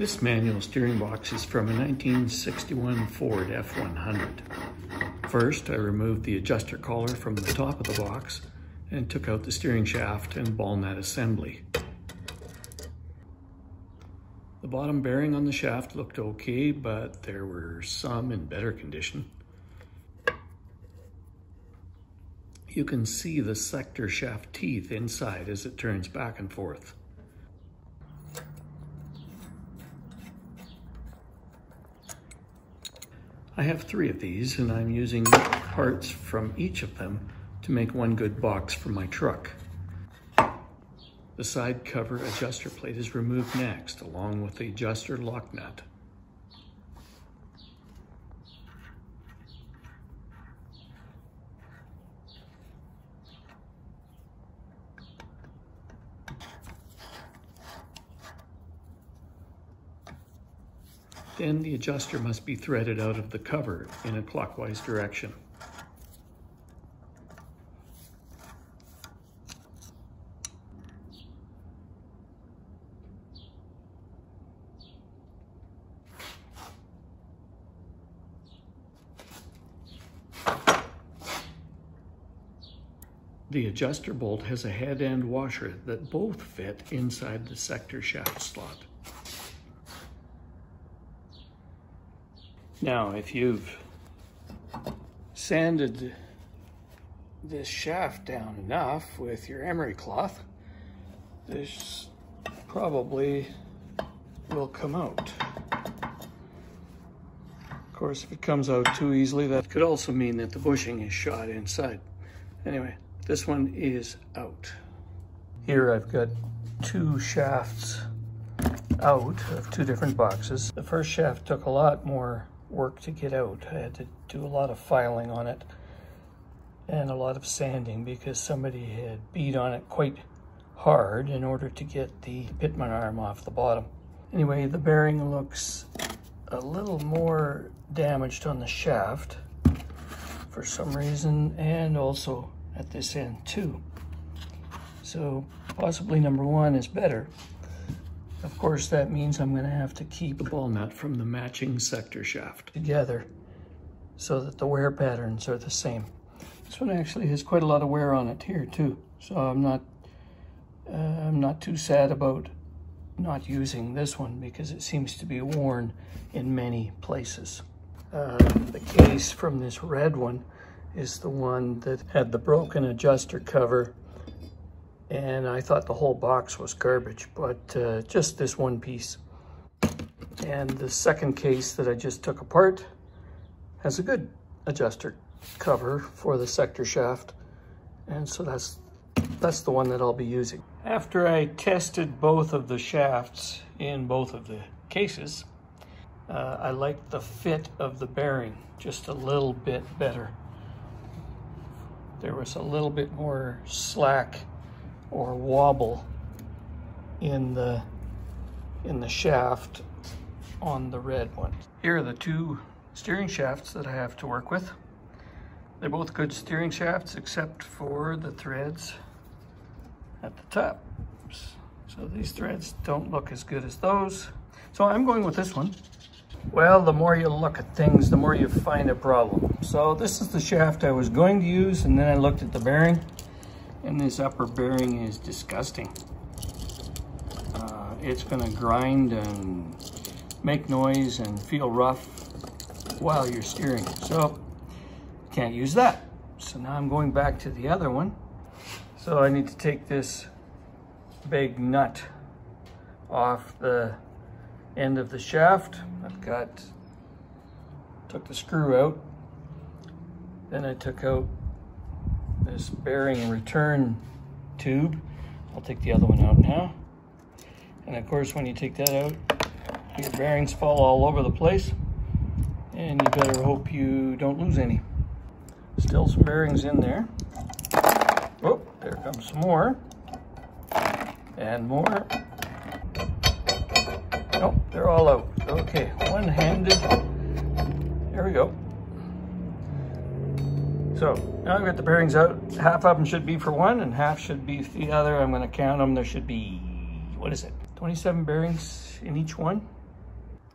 This manual steering box is from a 1961 Ford F-100. First, I removed the adjuster collar from the top of the box and took out the steering shaft and ball nut assembly. The bottom bearing on the shaft looked okay, but there were some in better condition. You can see the sector shaft teeth inside as it turns back and forth. I have 3 of these, and I'm using parts from each of them to make one good box for my truck. The side cover adjuster plate is removed next, along with the adjuster lock nut. Then the adjuster must be threaded out of the cover in a clockwise direction. The adjuster bolt has a head and washer that both fit inside the sector shaft slot. Now, if you've sanded this shaft down enough with your emery cloth, this probably will come out. Of course, if it comes out too easily, that could also mean that the bushing is shot inside. Anyway, this one is out. Here I've got 2 shafts out of 2 different boxes. The first shaft took a lot more work to get out. I had to do a lot of filing on it and a lot of sanding because somebody had beat on it quite hard in order to get the pitman arm off the bottom. Anyway, the bearing looks a little more damaged on the shaft for some reason, and also at this end too. So possibly number 1 is better. Of course, that means I'm going to have to keep the ball nut from the matching sector shaft together so that the wear patterns are the same. This one actually has quite a lot of wear on it here too, so I'm not too sad about not using this one because it seems to be worn in many places. The case from this red one is the one that had the broken adjuster cover, and I thought the whole box was garbage, but just this one piece. And the second case that I just took apart has a good adjuster cover for the sector shaft, and so that's the one that I'll be using. After I tested both of the shafts in both of the cases, I liked the fit of the bearing just a little bit better. There was a little bit more slack or wobble in the shaft on the red one. Here are the 2 steering shafts that I have to work with. They're both good steering shafts except for the threads at the top. So these threads don't look as good as those. So I'm going with this one. Well, the more you look at things, the more you find a problem. So this is the shaft I was going to use, and then I looked at the bearing, and this upper bearing is disgusting. It's gonna grind and make noise and feel rough while you're steering. So can't use that. So now I'm going back to the other one. So I need to take this big nut off the end of the shaft. Took the screw out. Then I took out this bearing return tube. I'll take the other one out now. And of course, when you take that out, your bearings fall all over the place, and you better hope you don't lose any. Still some bearings in there. Oh, there comes some more. And more. Nope, they're all out. Okay, one-handed. There we go. So now I've got the bearings out. Half of them should be for one and half should be for the other. I'm going to count them. There should be, what is it, 27 bearings in each one.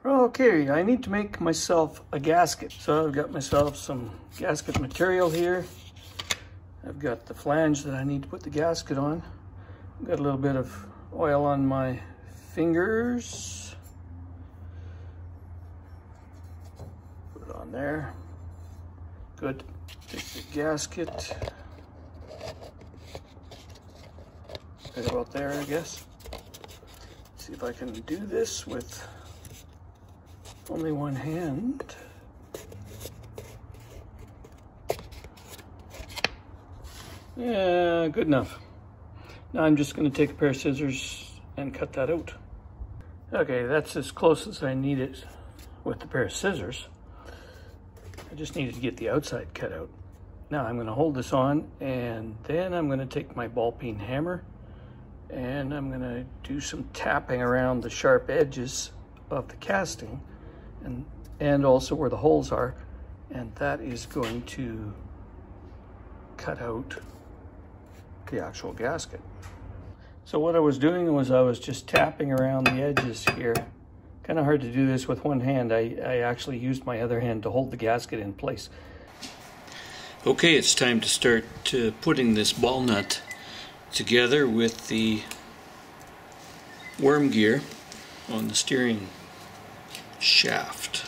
Okay, I need to make myself a gasket. So I've got myself some gasket material here. I've got the flange that I need to put the gasket on. I've got a little bit of oil on my fingers. Put it on there. Good. Take the gasket. Right about there, I guess. See if I can do this with only one hand. Yeah, good enough. Now I'm just going to take a pair of scissors and cut that out. Okay, that's as close as I need it with the pair of scissors. I just needed to get the outside cut out. Now I'm going to hold this on, and then I'm going to take my ball peen hammer and I'm going to do some tapping around the sharp edges of the casting and also where the holes are, and that is going to cut out the actual gasket. So what I was doing was I was just tapping around the edges here. Kind of hard to do this with one hand. I actually used my other hand to hold the gasket in place. Okay, it's time to start putting this ball nut together with the worm gear on the steering shaft.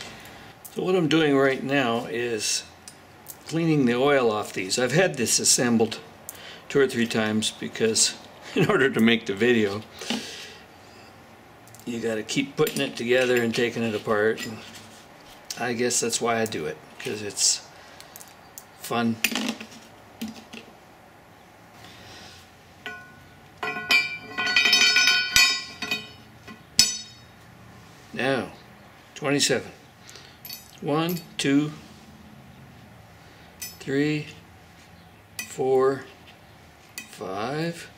So what I'm doing right now is cleaning the oil off these. I've had this assembled 2 or 3 times because in order to make the video you got to keep putting it together and taking it apart, and I guess that's why I do it, because it's fun. Now 27. 1, 2, 3, 4, 5,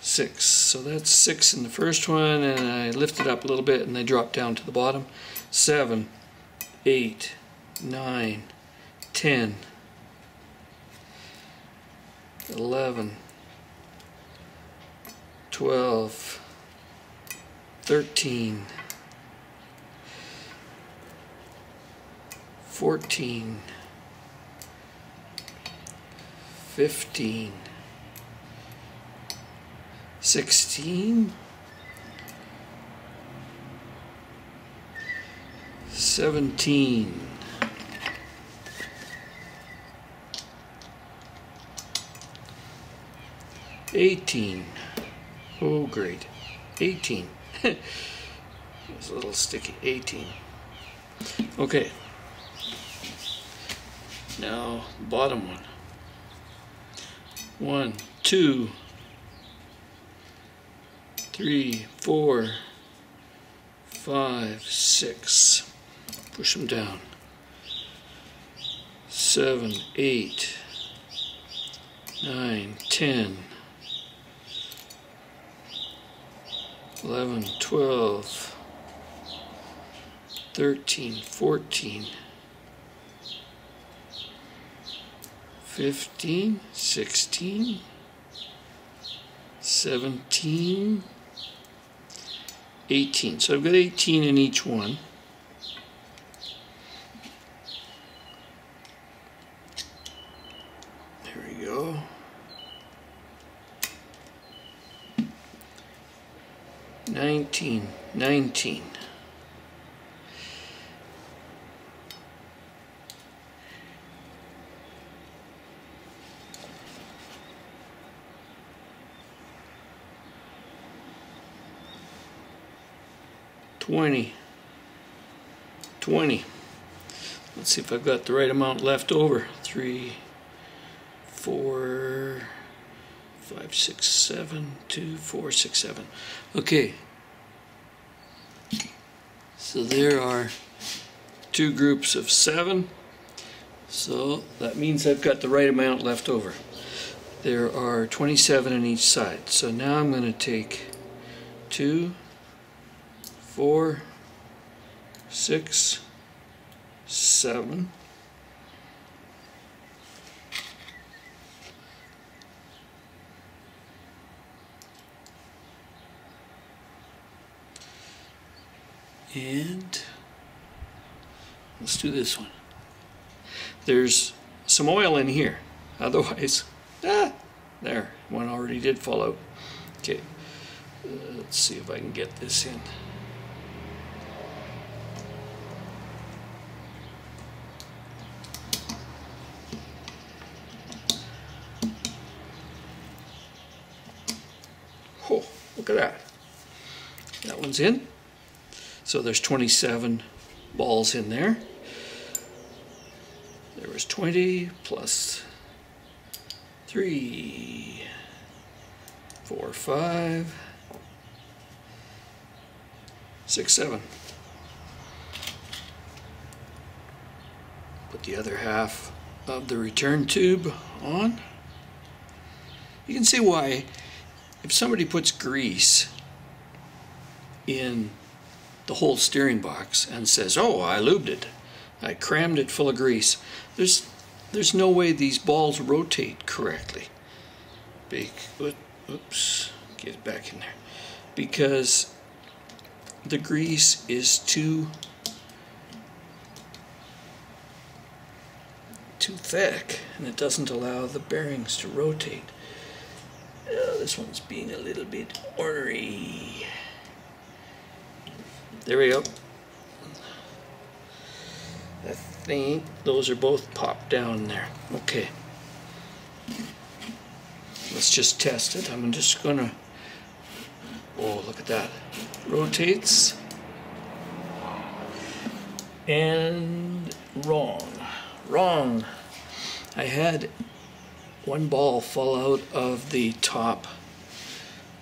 6. So that's 6 in the first one, and I lift it up a little bit and they drop down to the bottom. 7, 8, 9, 10, 11, 12, 13, 14, 15, 16, 17, 18. Oh, great. 18. It's a little sticky. 18. Okay. Now, bottom one. 1, 2, 3, 4, 5, 6. Push them down. 7, 8, 9, 10, 11, 12, 13, 14, 15, 16, 17, 18. So I've got 18 in each one. There we go. 19, 19. 20, 20. Let's see if I've got the right amount left over. 3, 4, 5, 6, 7, 2, 4, 6, 7. Okay. So there are 2 groups of 7. So that means I've got the right amount left over. There are 27 on each side. So now I'm going to take 2, 4, 6, 7. And Let's do this one. There's some oil in here. Otherwise, there, one already did fall out. Okay, let's see if I can get this in. Oh, look at that. That one's in. So there's 27 balls in there. There was 20 plus 3, 4, 5, 6, 7. Put the other half of the return tube on. You can see why if somebody puts grease in the whole steering box and says, oh, I lubed it, I crammed it full of grease, there's no way these balls rotate correctly. Oops, get it back in there. Because the grease is too thick and it doesn't allow the bearings to rotate. This one's being a little bit ornery. There we go. I think those are both popped down there. Okay. Let's just test it. I'm just gonna, oh, look at that. Rotates. And wrong. I had one ball fall out of the top.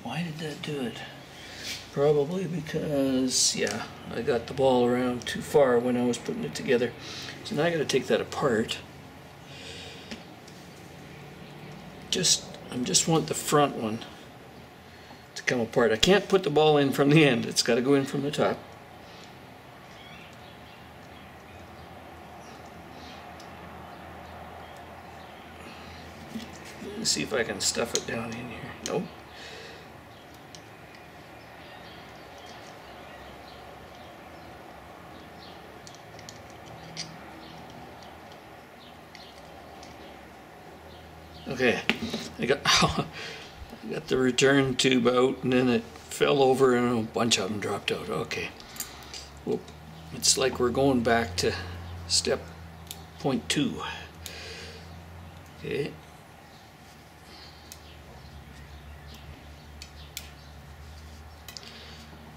Why did that do it? Probably because, yeah, I got the ball around too far when I was putting it together. So now I got to take that apart. I just want the front one to come apart. I can't put the ball in from the end. It's got to go in from the top. Let me see if I can stuff it down in here. Nope. Okay, I got the return tube out, and then it fell over and a bunch of them dropped out. Okay, well, it's like we're going back to step point 2. Okay.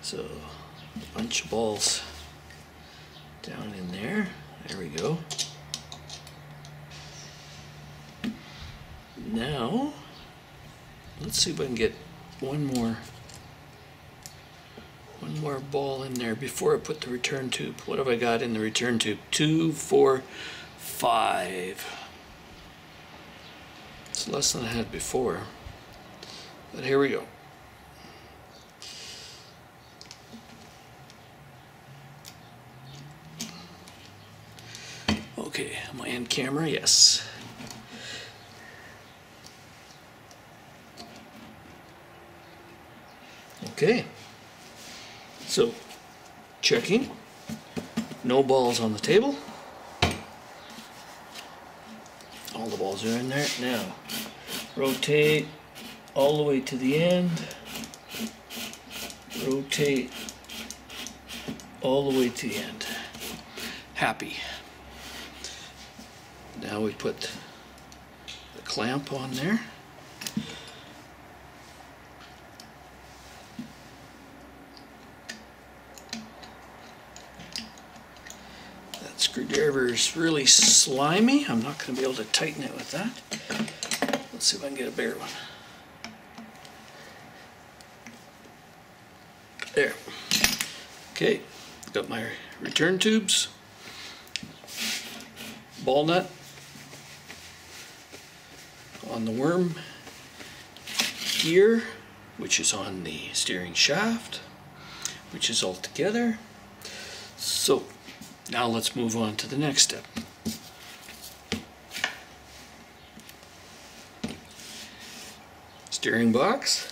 So, a bunch of balls down in there. There we go. Now, let's see if I can get one more ball in there before I put the return tube. What have I got in the return tube? 2, 4, 5. It's less than I had before, but here we go. Okay, am I in camera? Yes. Okay, so checking, no balls on the table, all the balls are in there. Now rotate all the way to the end, rotate all the way to the end. Happy. Now we put the clamp on there. Screwdriver is really slimy. I'm not going to be able to tighten it with that. Let's see if I can get a bigger one. There. Okay, got my return tubes, ball nut on the worm gear, which is on the steering shaft, which is all together. So now let's move on to the next step. Steering box.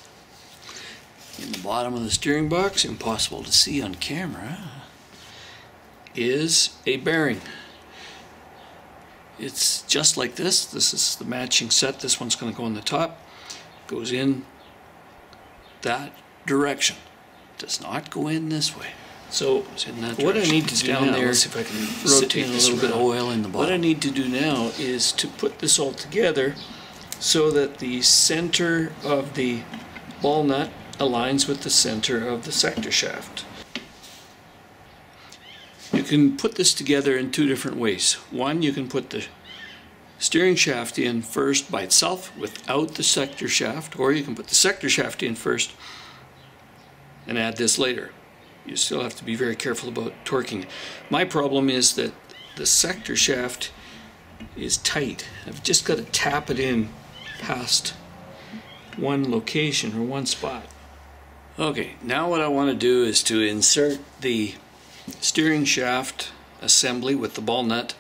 In the bottom of the steering box, impossible to see on camera, is a bearing. It's just like this. This is the matching set. This one's going to go on the top. Goes in that direction. Does not go in this way. So what I need to do now, let's see if I can rotate a little bit of oil in the bottom. What I need to do now is to put this all together so that the center of the ball nut aligns with the center of the sector shaft. You can put this together in two different ways. One, you can put the steering shaft in first by itself without the sector shaft, or you can put the sector shaft in first and add this later. You still have to be very careful about torquing. My problem is that the sector shaft is tight. I've just got to tap it in past one location or one spot. Okay, now what I want to do is to insert the steering shaft assembly with the ball nut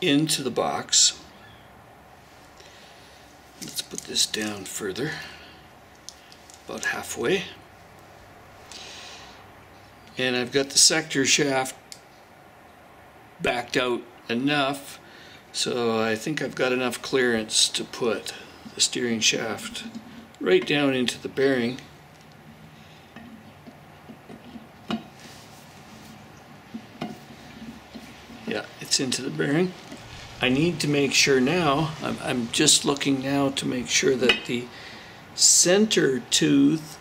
into the box. Let's put this down further, about halfway. And I've got the sector shaft backed out enough, so I think I've got enough clearance to put the steering shaft right down into the bearing. Yeah, it's into the bearing. I need to make sure now, I'm just looking now to make sure that the center tooth,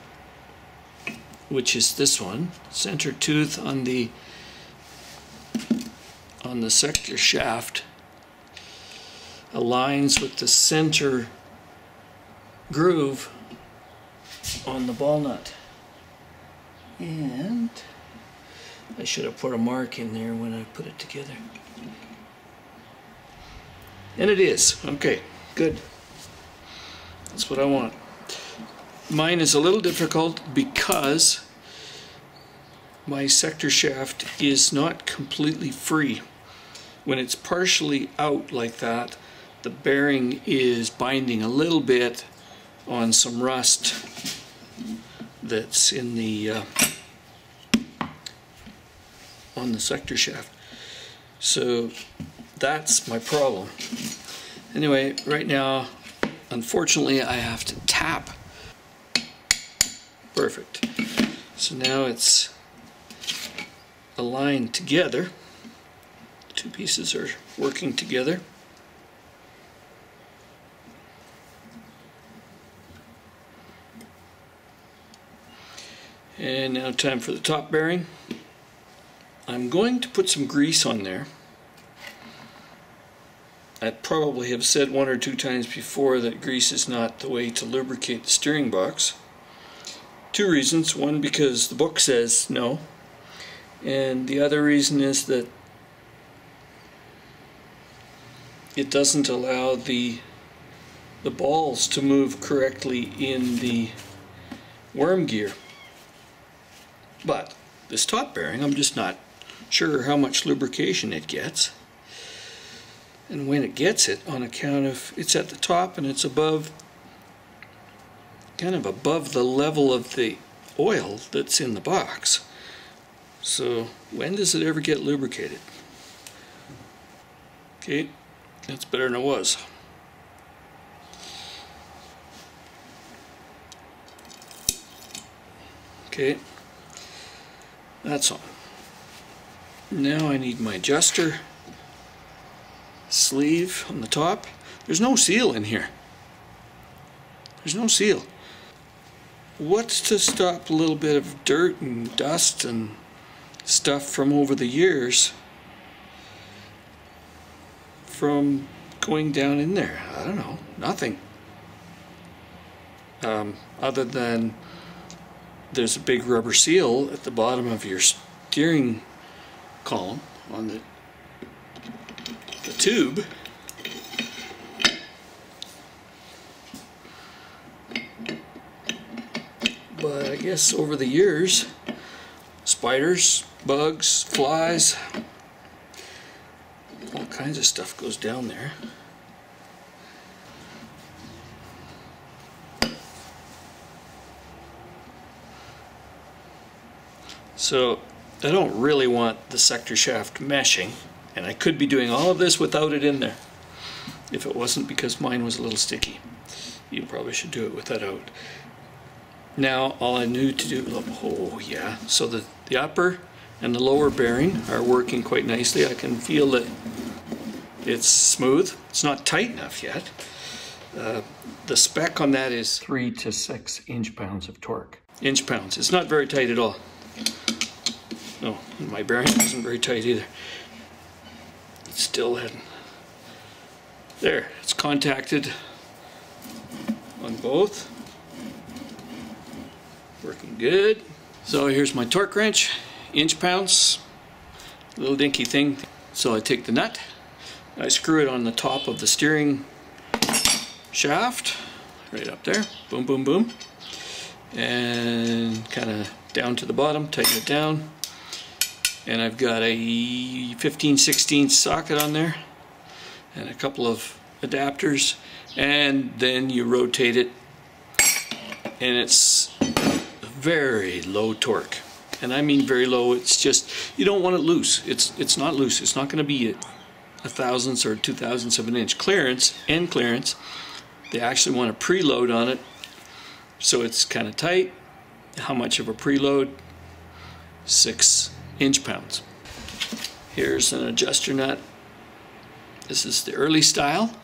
which is this one, center tooth on the sector shaft, aligns with the center groove on the ball nut. And I should have put a mark in there when I put it together. And it is. Okay, good. That's what I want. Mine is a little difficult because my sector shaft is not completely free. When it's partially out like that, the bearing is binding a little bit on some rust that's in the on the sector shaft. So that's my problem. Anyway, right now, unfortunately, I have to tap. Perfect. So now it's aligned together. Two pieces are working together. And now time for the top bearing. I'm going to put some grease on there. I probably have said one or two times before that grease is not the way to lubricate the steering box. Two reasons. One, because the book says no. And the other reason is that it doesn't allow the balls to move correctly in the worm gear. But this top bearing, I'm just not sure how much lubrication it gets. And when it gets it, on account of it's at the top and it's above, kind of above the level of the oil that's in the box. So when does it ever get lubricated? Okay, that's better than it was. Okay, that's on. Now I need my adjuster sleeve on the top. There's no seal in here. There's no seal. What's to stop a little bit of dirt and dust and stuff from over the years from going down in there? I don't know. Nothing. Other than there's a big rubber seal at the bottom of your steering column on the tube. But I guess over the years, spiders, bugs, flies, all kinds of stuff goes down there. So I don't really want the sector shaft meshing, and I could be doing all of this without it in there if it wasn't because mine was a little sticky. You probably should do it with that out. Now all I need to do, oh yeah, so the upper and the lower bearing are working quite nicely. I can feel that it's smooth. It's not tight enough yet. The spec on that is 3 to 6 inch-pounds of torque. Inch-pounds. It's not very tight at all. No, my bearing isn't very tight either. It's still heading. There, it's contacted on both. Working good. So here's my torque wrench, inch-pounds, little dinky thing. So I take the nut, I screw it on the top of the steering shaft, right up there, boom, boom, boom, and kind of down to the bottom, tighten it down, and I've got a 15/16 socket on there, and a couple of adapters, and then you rotate it, and it's very low torque. And I mean very low. It's just, you don't want it loose. It's not loose. It's not going to be a thousandths or 2/1000ths of an inch clearance. They actually want a preload on it, so it's kind of tight. How much of a preload? 6 inch-pounds. Here's an adjuster nut. This is the early style,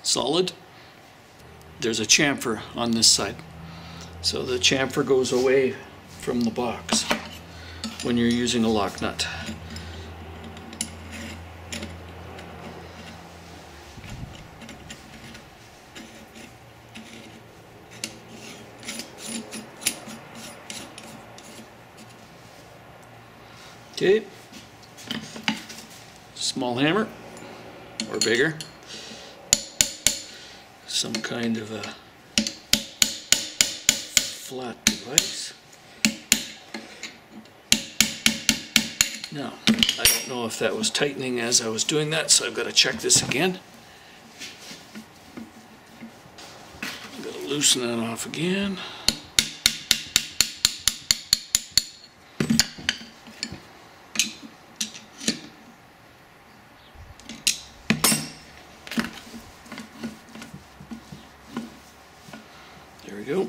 solid. There's a chamfer on this side, so the chamfer goes away from the box when you're using a lock nut. Okay, small hammer or bigger, some kind of a flat device. Now, I don't know if that was tightening as I was doing that, so I've got to check this again. I've got to loosen that off again. There we go.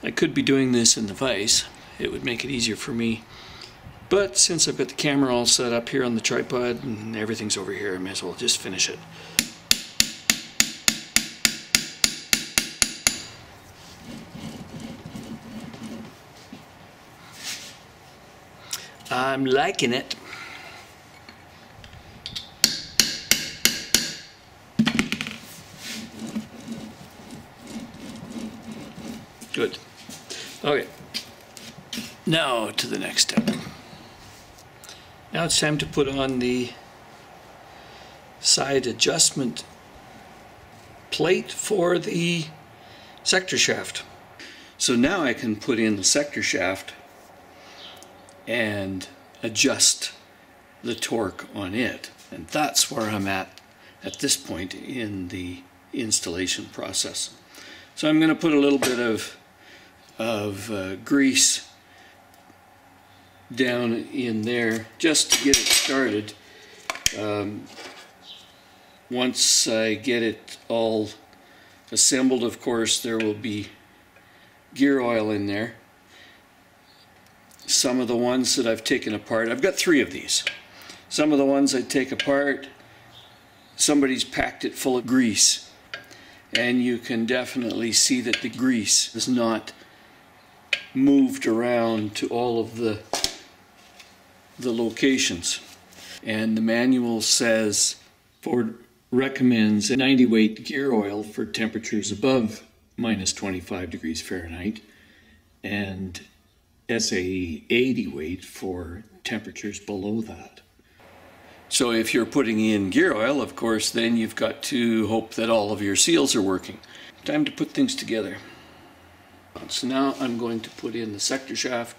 I could be doing this in the vise. It would make it easier for me. But since I've got the camera all set up here on the tripod and everything's over here, I may as well just finish it. I'm liking it. Good. Okay. Now to the next step. Now it's time to put on the side adjustment plate for the sector shaft. So now I can put in the sector shaft and adjust the torque on it. And that's where I'm at this point in the installation process. So I'm going to put a little bit of grease down in there just to get it started. Once I get it all assembled, of course, there will be gear oil in there. Some of the ones that I've taken apart, I've got 3 of these. Some of the ones I take apart, somebody's packed it full of grease, and you can definitely see that the grease is not moved around to all of the locations. And the manual says Ford recommends 90 weight gear oil for temperatures above -25 degrees Fahrenheit and SAE 80 weight for temperatures below that. So if you're putting in gear oil, of course, then you've got to hope that all of your seals are working. Time to put things together. So now I'm going to put in the sector shaft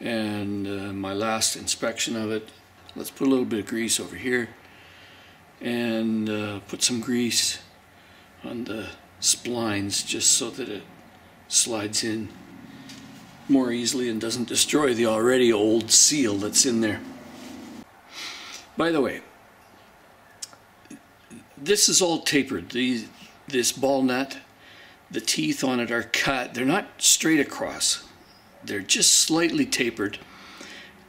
and my last inspection of it. Let's put a little bit of grease over here and put some grease on the splines just so that it slides in more easily and doesn't destroy the already old seal that's in there. By the way, this is all tapered. This ball nut, the teeth on it are cut. They're not straight across. They're just slightly tapered.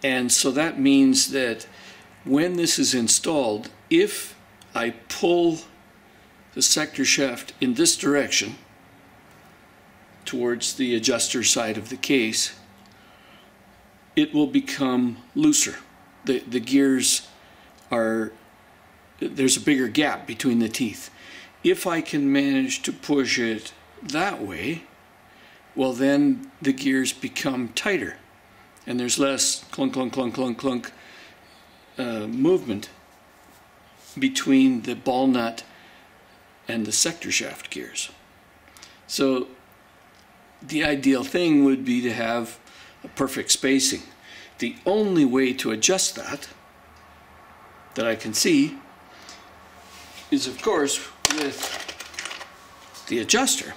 And so that means that when this is installed, if I pull the sector shaft in this direction towards the adjuster side of the case, it will become looser. The gears are, there's a bigger gap between the teeth. If I can manage to push it that way, well, then the gears become tighter and there's less clunk, clunk, clunk, clunk, clunk movement between the ball nut and the sector shaft gears. So the ideal thing would be to have a perfect spacing. The only way to adjust that I can see is, of course, with the adjuster.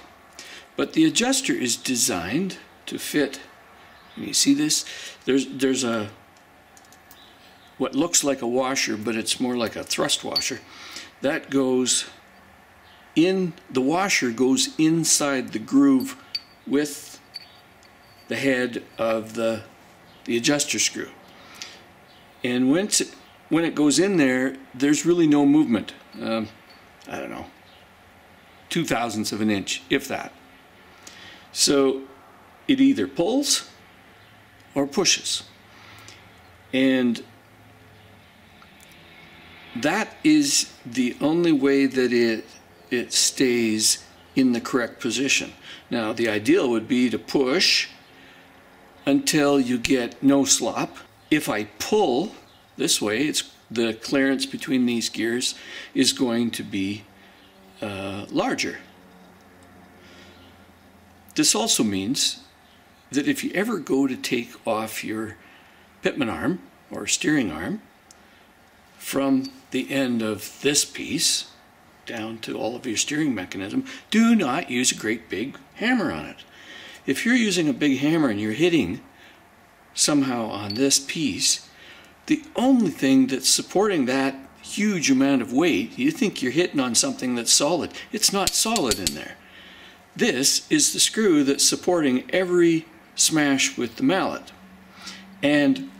But the adjuster is designed to fit. You see this? There's a what looks like a washer, but it's more like a thrust washer. That goes in, the washer goes inside the groove with the head of the adjuster screw. And when it goes in there, there's really no movement. I don't know, 0.02 of an inch, if that. So it either pulls or pushes. And that is the only way that it stays in the correct position. Now, the ideal would be to push until you get no slop. If I pull this way, it's the clearance between these gears is going to be larger. This also means that if you ever go to take off your pitman arm or steering arm from the end of this piece down to all of your steering mechanism, do not use a great big hammer on it. If you're using a big hammer and you're hitting somehow on this piece, the only thing that's supporting that huge amount of weight, you think you're hitting on something that's solid. It's not solid in there. This is the screw that's supporting every smash with the mallet. And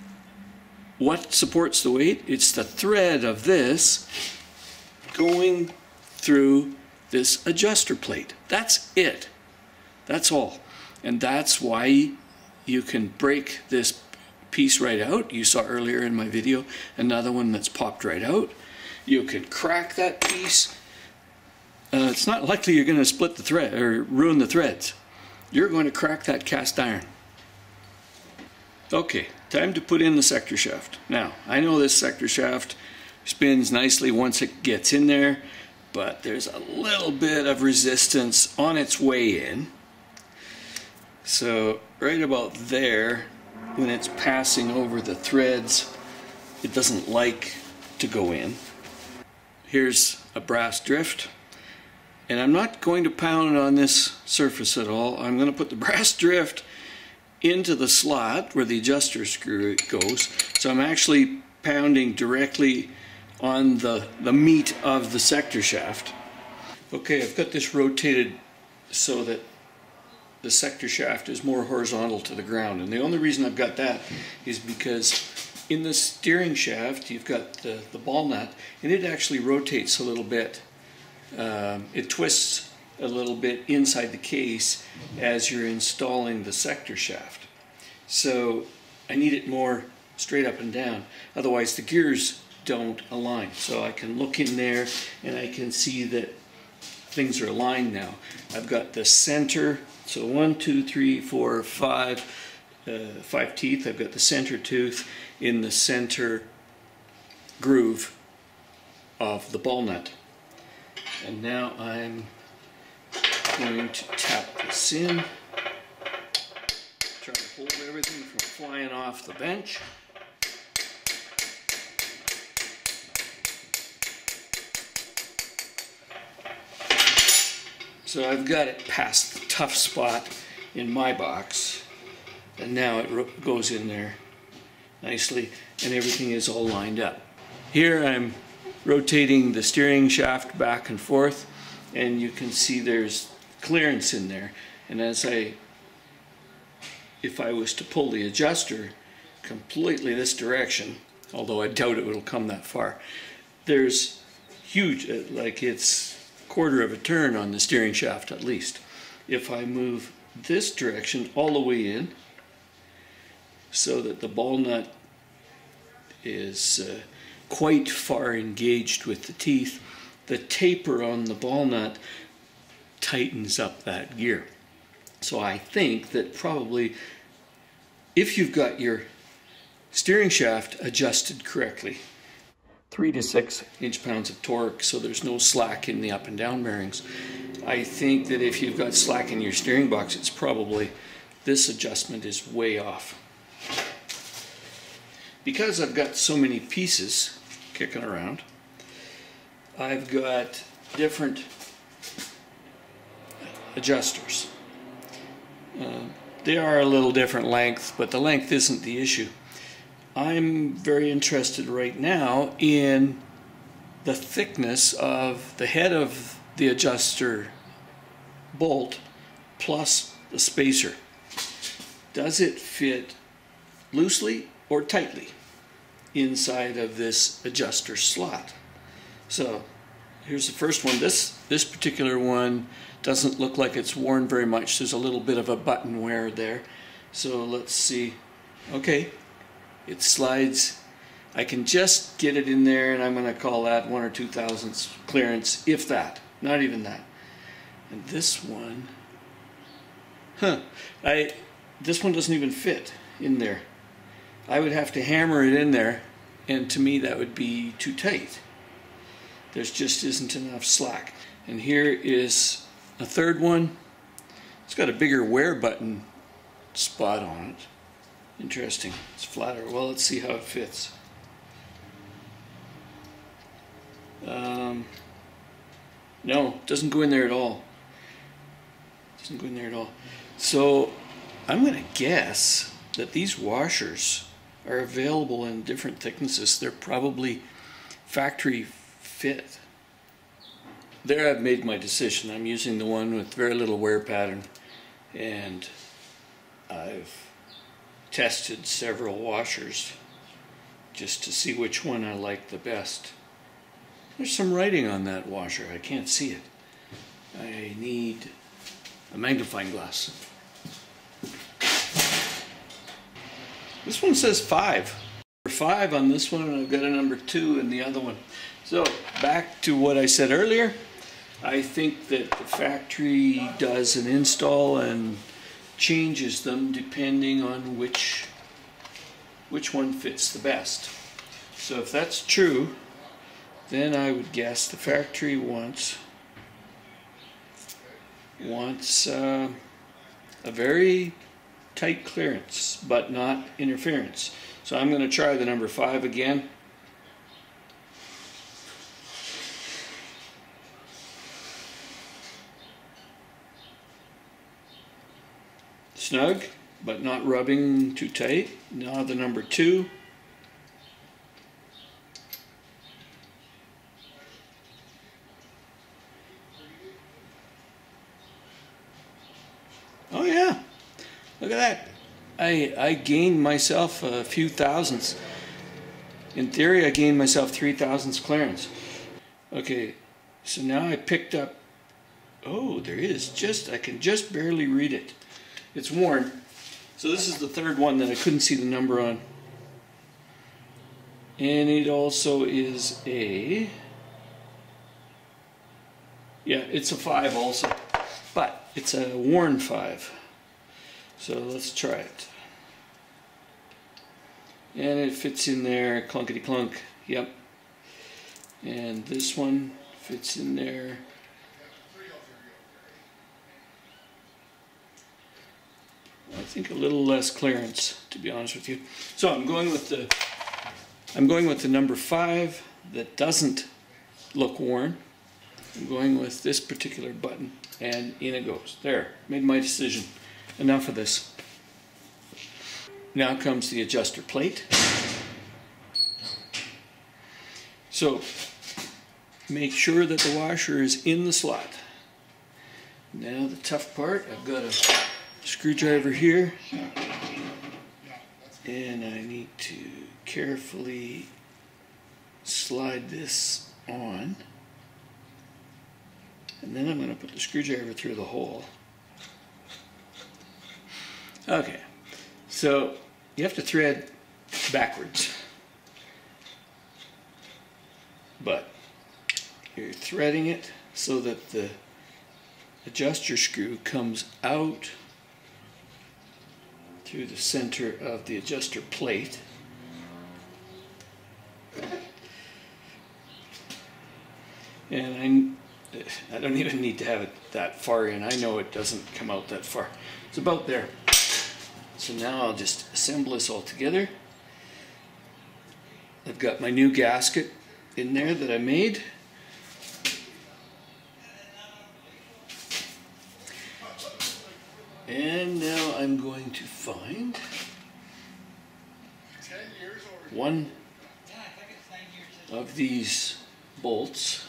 what supports the weight? It's the thread of this going through this adjuster plate. That's it. That's all. And that's why you can break this piece right out. You saw earlier in my video another one that's popped right out. You can crack that piece. It's not likely you're going to split the thread or ruin the threads. You're going to crack that cast iron. Okay, time to put in the sector shaft. Now, I know this sector shaft spins nicely once it gets in there, but there's a little bit of resistance on its way in. So right about there, when it's passing over the threads, it doesn't like to go in. Here's a brass drift. And I'm not going to pound on this surface at all. I'm going to put the brass drift into the slot where the adjuster screw goes. So I'm actually pounding directly on the meat of the sector shaft. Okay, I've got this rotated so that the sector shaft is more horizontal to the ground. And the only reason I've got that is because in the steering shaft you've got the ball nut, and it actually rotates a little bit. It twists a little bit inside the case as you're installing the sector shaft. So I need it more straight up and down, otherwise the gears don't align. So I can look in there and I can see that things are aligned now. I've got the center, so 1, 2, 3, 4, 5 teeth. I've got the center tooth in the center groove of the ball nut. And now I'm going to tap this in, try to hold everything from flying off the bench. So I've got it past the tough spot in my box. And now it goes in there nicely and everything is all lined up. Here I'm rotating the steering shaft back and forth, and you can see there's clearance in there. And if I was to pull the adjuster completely this direction, although I doubt it will come that far, there's huge, like it's a quarter of a turn on the steering shaft at least. If I move this direction all the way in so that the ball nut is quite far engaged with the teeth, the taper on the ball nut tightens up that gear. So I think that probably if you've got your steering shaft adjusted correctly, 3 to 6 inch-pounds of torque, so there's no slack in the up and down bearings. I think that if you've got slack in your steering box, it's probably this adjustment is way off. Because I've got so many pieces kicking around, I've got different adjusters. They are a little different length, but the length isn't the issue. I'm very interested right now in the thickness of the head of the adjuster bolt plus the spacer. Does it fit loosely or tightly inside of this adjuster slot? So here's the first one. This particular one doesn't look like it's worn very much. There's a little bit of a button wear there. So let's see. Okay, it slides. I can just get it in there, and I'm going to call that 1 or 2 thousandths clearance, if that, not even that. And this one, this one doesn't even fit in there. I would have to hammer it in there, and to me that would be too tight. There just isn't enough slack. And here is a third one. It's got a bigger wear button spot on it. Interesting. It's flatter. Well, let's see how it fits. No, it doesn't go in there at all. Doesn't go in there at all. So I'm going to guess that these washers are available in different thicknesses. They're probably factory fit. There I've made my decision. I'm using the one with very little wear pattern, and I've tested several washers just to see which one I like the best. There's some writing on that washer. I can't see it. I need a magnifying glass. This one says 5. 5 on this one, and I've got a number 2 in the other one. So back to what I said earlier. I think that the factory does an install and changes them depending on which one fits the best. So if that's true, then I would guess the factory wants a very tight clearance, but not interference. So I'm going to try the number 5 again. Snug, but not rubbing too tight. Now the number 2. Oh yeah, look at that. I gained myself a few thousandths. In theory, I gained myself 3 thousandths clearance. Okay, so now I picked up, oh, there is just, I can just barely read it. It's worn. So this is the third one that I couldn't see the number on. And it also is a, yeah, it's a 5 also. But it's a worn 5. So let's try it. And it fits in there, clunkety clunk, yep. And this one fits in there. I think a little less clearance, to be honest with you. So I'm going with the number 5 that doesn't look worn. I'm going with this particular button, and in it goes. There, made my decision. Enough of this. now comes the adjuster plate. So make sure that the washer is in the slot. Now the tough part, I've got a screwdriver here, and I need to carefully slide this on, and then I'm going to put the screwdriver through the hole. Okay, so you have to thread backwards, but you're threading it so that the adjuster screw comes out through the center of the adjuster plate. And I don't even need to have it that far in. I know it doesn't come out that far. It's about there. So now I'll just assemble this all together. I've got my new gasket in there that I made. And now I'm going to find one of these bolts.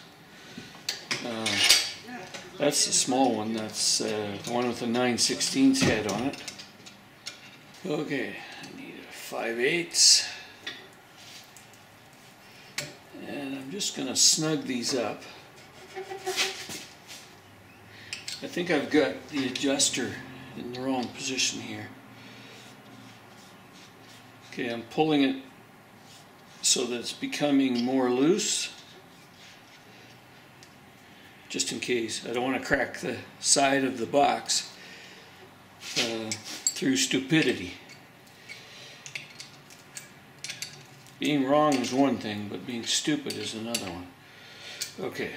That's the small one. That's the one with the 9/16 head on it. Okay, I need a 5/8, and I'm just going to snug these up. I think I've got the adjuster in the wrong position here. Okay, I'm pulling it so that it's becoming more loose, just in case. I don't want to crack the side of the box through stupidity. Being wrong is one thing, but being stupid is another one. Okay,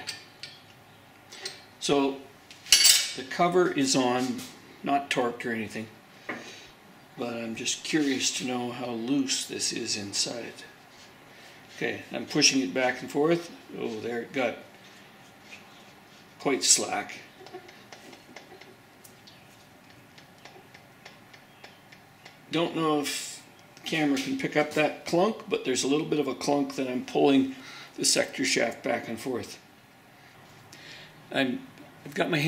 so the cover is on, not torqued or anything, but I'm just curious to know how loose this is inside. Okay, I'm pushing it back and forth. Oh, there it got quite slack. Don't know if the camera can pick up that clunk, but there's a little bit of a clunk that I'm pulling the sector shaft back and forth. I've got my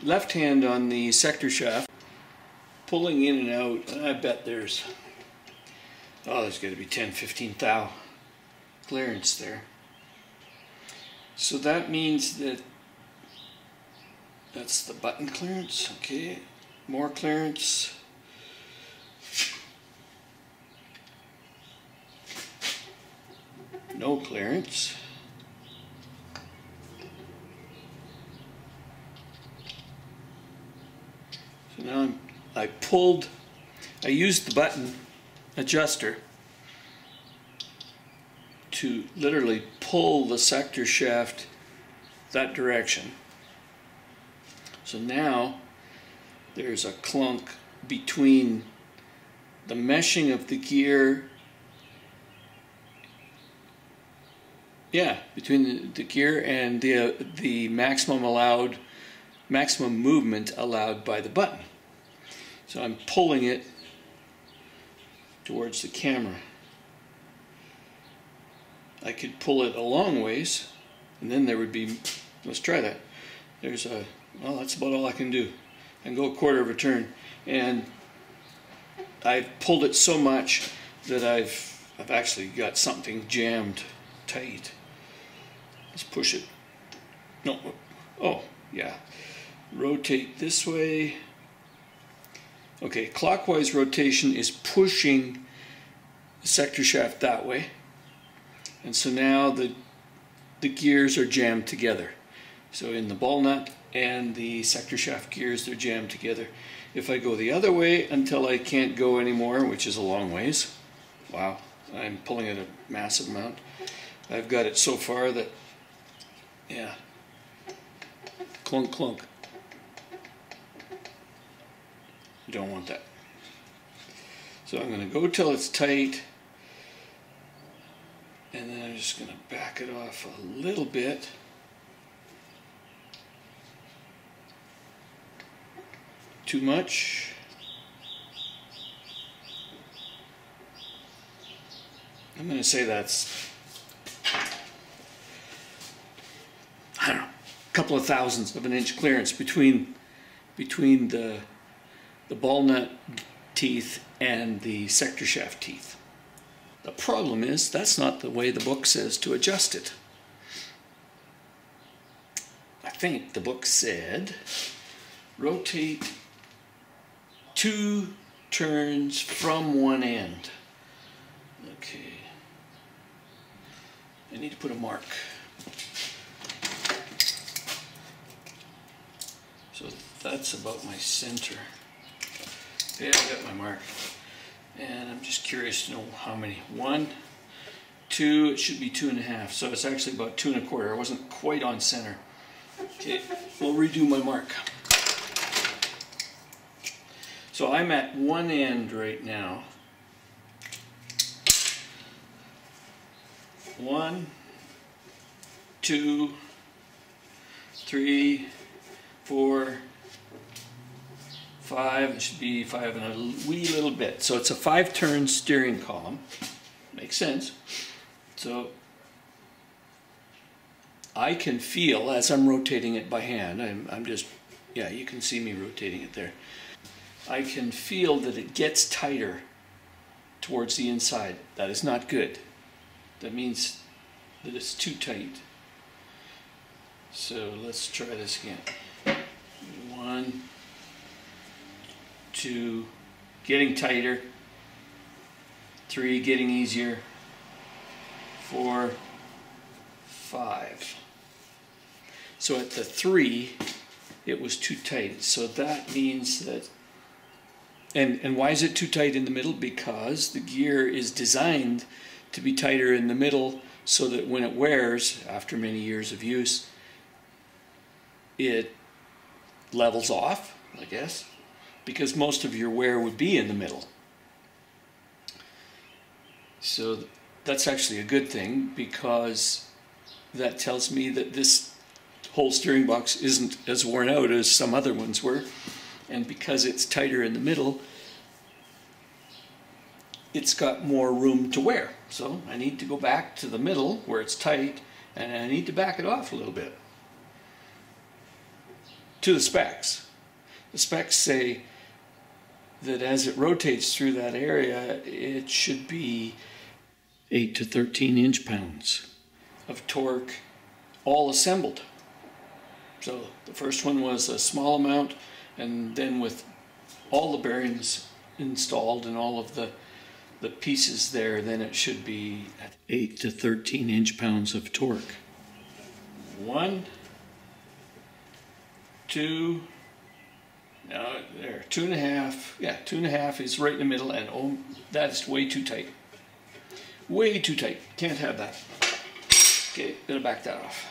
left hand on the sector shaft, pulling in and out, and I bet there's got to be 10-15 thou clearance there. So that means that's the button clearance. Okay, more clearance. No clearance. So now I used the button adjuster to literally pull the sector shaft that direction. So now there's a clunk between the meshing of the gear, between the gear and the maximum movement allowed by the button. So I'm pulling it towards the camera. I could pull it a long ways, and then there would be, let's try that. Well, that's about all I can do. I can go a quarter of a turn, and I've pulled it so much that I've actually got something jammed tight. Let's push it. No, oh, yeah. Rotate this way. Okay, clockwise rotation is pushing the sector shaft that way. And so now the gears are jammed together. So in the ball nut and the sector shaft gears, they're jammed together. If I go the other way until I can't go anymore, which is a long ways, wow, I'm pulling it a massive amount. I've got it so far that, yeah, clunk, clunk. You don't want that. So I'm going to go till it's tight, and then I'm just going to back it off a little bit. Too much. I'm going to say that's, I don't know, a couple of thousandths of an inch clearance between the ball nut teeth and the sector shaft teeth. The problem is that's not the way the book says to adjust it. I think the book said rotate 2 turns from one end. Okay. I need to put a mark. So that's about my center. Yeah, I got my mark. And I'm just curious to know how many. 1, 2, it should be 2.5. So it's actually about 2 1/4. I wasn't quite on center. Okay, we'll redo my mark. So I'm at one end right now. 1, 2, 3, 4, 5. It should be 5 and a wee little bit. So it's a 5-turn steering column. Makes sense. So I can feel as I'm rotating it by hand. I'm just, yeah, you can see me rotating it there. I can feel that it gets tighter towards the inside. That is not good. That means that it's too tight. So let's try this again. 1, 2, getting tighter. 3, getting easier. 4, 5. So at the 3, it was too tight. So that means that, and why is it too tight in the middle? Because the gear is designed to be tighter in the middle so that when it wears, after many years of use, it levels off, I guess, because most of your wear would be in the middle. So that's actually a good thing, because that tells me that this whole steering box isn't as worn out as some other ones were, and because it's tighter in the middle, it's got more room to wear. So I need to go back to the middle where it's tight, and I need to back it off a little bit. To the specs. The specs say that as it rotates through that area, it should be 8 to 13 inch-pounds of torque, all assembled. So the first one was a small amount, and then with all the bearings installed and all of the pieces there, then it should be at 8 to 13 inch-pounds of torque. 1, 2, now there, 2.5, yeah, 2.5 is right in the middle, and oh, that is way too tight. Way too tight, can't have that. Okay, gonna back that off.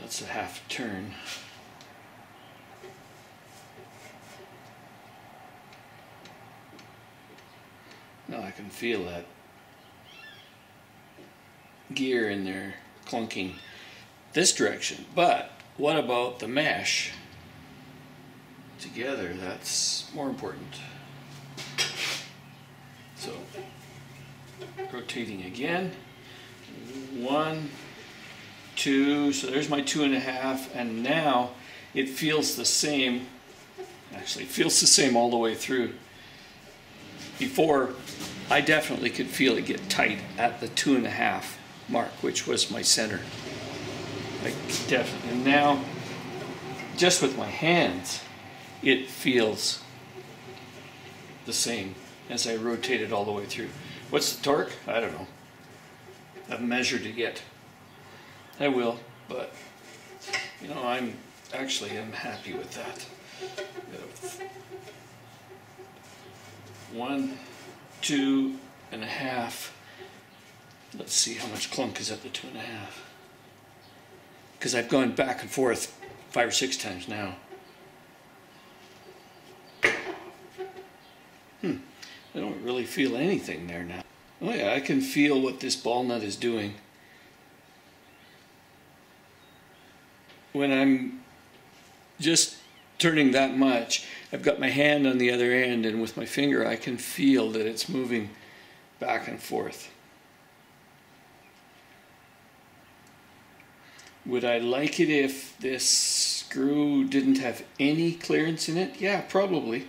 That's a half turn. Now I can feel that gear in there clunking this direction. But what about the mesh together? That's more important. So rotating again. 1, 2, so there's my 2.5, and now it feels the same. Actually, it feels the same all the way through. Before, I definitely could feel it get tight at the 2.5 mark, which was my center. Like, definitely. And now, just with my hands, it feels the same as I rotate it all the way through. What's the torque? I don't know. I haven't measured it yet. I will, but you know, I'm happy with that. 1, 2.5. Let's see how much clunk is at the 2.5. Because I've gone back and forth 5 or 6 times now. I don't really feel anything there now. Oh yeah, I can feel what this ball nut is doing. When I'm just turning that much, I've got my hand on the other end, and with my finger I can feel that it's moving back and forth. Would I like it if this screw didn't have any clearance in it? Yeah, probably.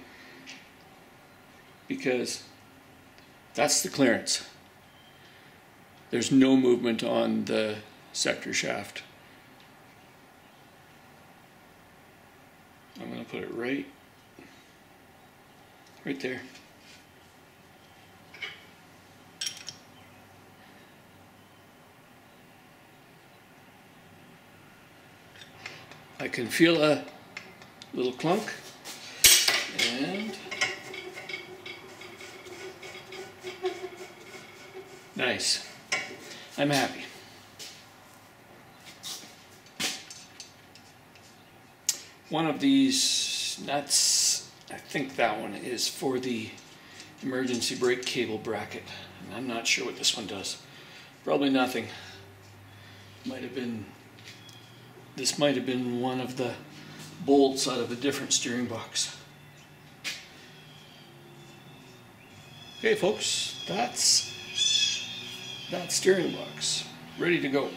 Because that's the clearance. There's no movement on the sector shaft. I'm going to put it right there. I can feel a little clunk, and nice. I'm happy. One of these nuts, I think that one is for the emergency brake cable bracket. And I'm not sure what this one does. Probably nothing. This might have been one of the bolts out of a different steering box. Okay folks, that's that steering box ready to go.